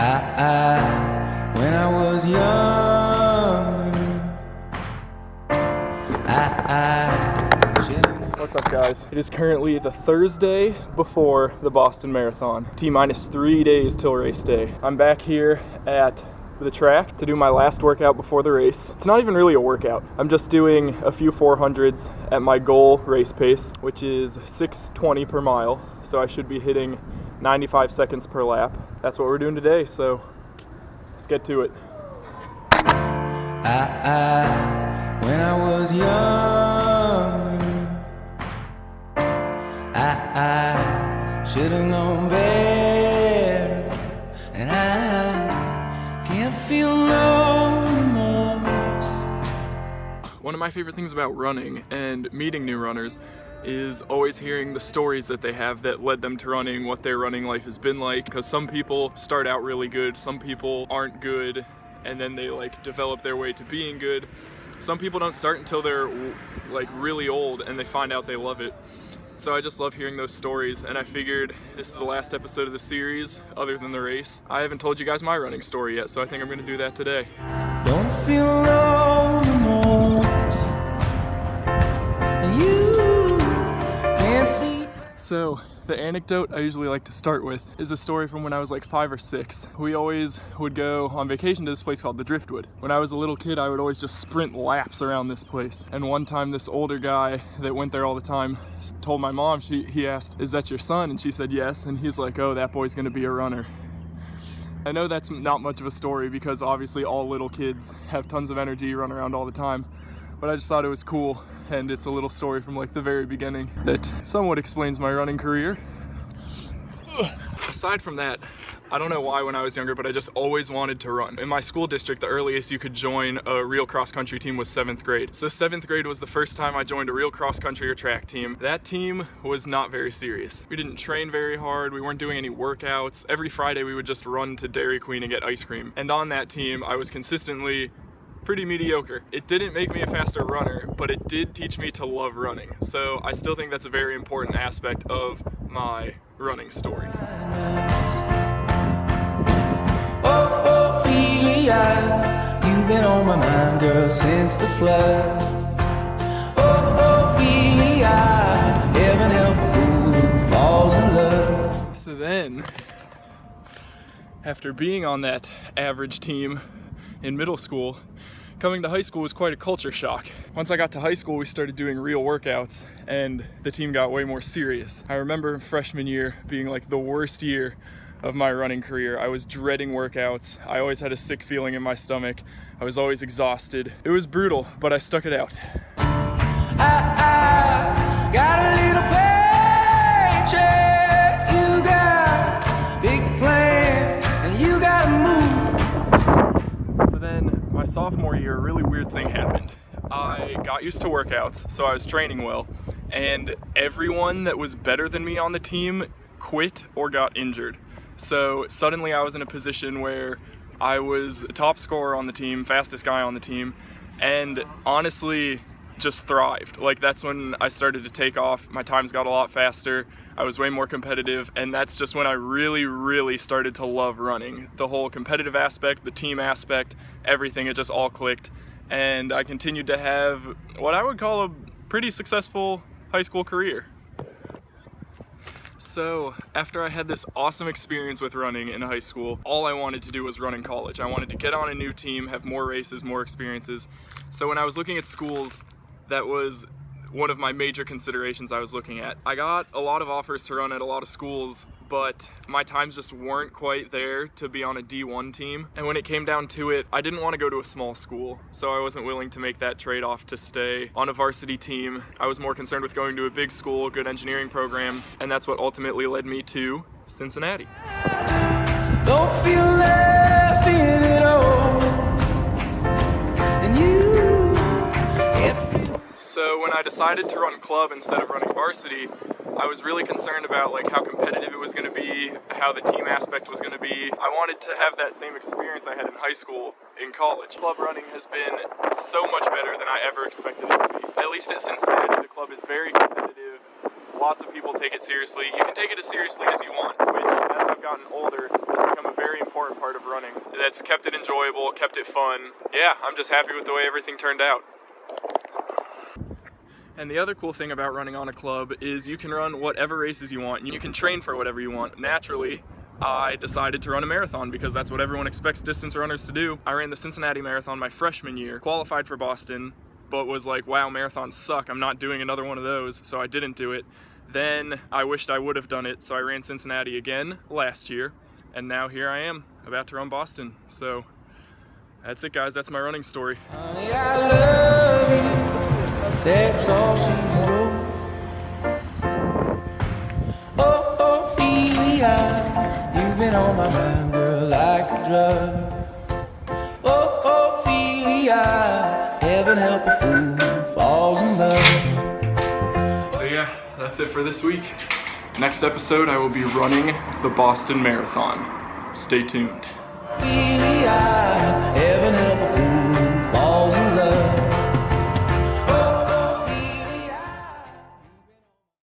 When I was younger, What's up, guys? It is currently the Thursday before the Boston Marathon. T-minus 3 days till race day. I'm back here at the track to do my last workout before the race. It's not even really a workout. I'm just doing a few 400s at my goal race pace, which is 6:20 per mile. So I should be hitting 95 seconds per lap. That's what we're doing today, so let's get to it. When I was younger, I should have known better, and I can't feel no remorse. One of my favorite things about running and meeting new runners is always hearing the stories that they have that led them to running, what their running life has been like, because some people start out really good, some people aren't good, and then they like develop their way to being good. Some people don't start until they're like really old and they find out they love it. So I just love hearing those stories, and I figured this is the last episode of the series other than the race. I haven't told you guys my running story yet, so I think I'm gonna do that today. Don't feel no remorse, and you can't see. So, the anecdote I usually like to start with is a story from when I was like 5 or 6. We always would go on vacation to this place called the Driftwood. When I was a little kid, I would always just sprint laps around this place. And one time, this older guy that went there all the time told my mom, he asked, "Is that your son?" And she said yes. And he's like, "Oh, that boy's gonna be a runner." I know that's not much of a story because obviously all little kids have tons of energy, run around all the time. But I just thought it was cool, and it's a little story from like the very beginning that somewhat explains my running career. Aside from that, I don't know why when I was younger, but I just always wanted to run. In my school district, the earliest you could join a real cross-country team was 7th grade. So 7th grade was the first time I joined a real cross-country or track team. That team was not very serious. We didn't train very hard, we weren't doing any workouts. Every Friday we would just run to Dairy Queen and get ice cream. And on that team, I was consistently pretty mediocre. It didn't make me a faster runner, but it did teach me to love running. So I still think that's a very important aspect of my running story. Oh, Ophelia, you've been on my mind, girl, since the flood. Oh, Ophelia, heaven help a fool who falls in love. So then, after being on that average team in middle school, coming to high school was quite a culture shock. Once I got to high school, we started doing real workouts and the team got way more serious. I remember freshman year being like the worst year of my running career. I was dreading workouts. I always had a sick feeling in my stomach. I was always exhausted. It was brutal, but I stuck it out. I got a little paycheck, you got big plans, and you gotta move. So then, my sophomore year, a really weird thing happened. I got used to workouts, so I was training well, and everyone that was better than me on the team quit or got injured. So suddenly I was in a position where I was top scorer on the team, fastest guy on the team, and honestly just thrived. Like, that's when I started to take off. My times got a lot faster. I was way more competitive, and that's just when I really started to love running. The whole competitive aspect, the team aspect, everything, it just all clicked. And I continued to have what I would call a pretty successful high school career. So after I had this awesome experience with running in high school, all I wanted to do was run in college. I wanted to get on a new team, have more races, more experiences. So when I was looking at schools, that was one of my major considerations I was looking at. I got a lot of offers to run at a lot of schools, but my times just weren't quite there to be on a D1 team. And when it came down to it, I didn't want to go to a small school, so I wasn't willing to make that trade-off to stay on a varsity team. I was more concerned with going to a big school, good engineering program, and that's what ultimately led me to Cincinnati. Don't feel left in it all, and you can't feel. So when I decided to run club instead of running varsity, I was really concerned about like how competitive it was going to be, how the team aspect was going to be. I wanted to have that same experience I had in high school in college. Club running has been so much better than I ever expected it to be. At least at Cincinnati, the club is very competitive. Lots of people take it seriously. You can take it as seriously as you want, which as I've I've gotten older has become a very important part of running. That's kept it enjoyable, kept it fun. Yeah, I'm just happy with the way everything turned out. And the other cool thing about running on a club is you can run whatever races you want, and you can train for whatever you want. Naturally, I decided to run a marathon because that's what everyone expects distance runners to do. I ran the Cincinnati Marathon my freshman year, qualified for Boston, but was like, wow, marathons suck, I'm not doing another one of those, so I didn't do it. Then I wished I would have done it, so I ran Cincinnati again last year, and now here I am, about to run Boston. So that's it, guys, that's my running story. Honey, I love you. That's all she wrote. Oh, Ophelia, you've been on my mind, girl, like a drug. Oh, Ophelia, heaven help a fool who falls in love. So yeah, that's it for this week. Next episode, I will be running the Boston Marathon. Stay tuned. Ophelia, heaven help a fool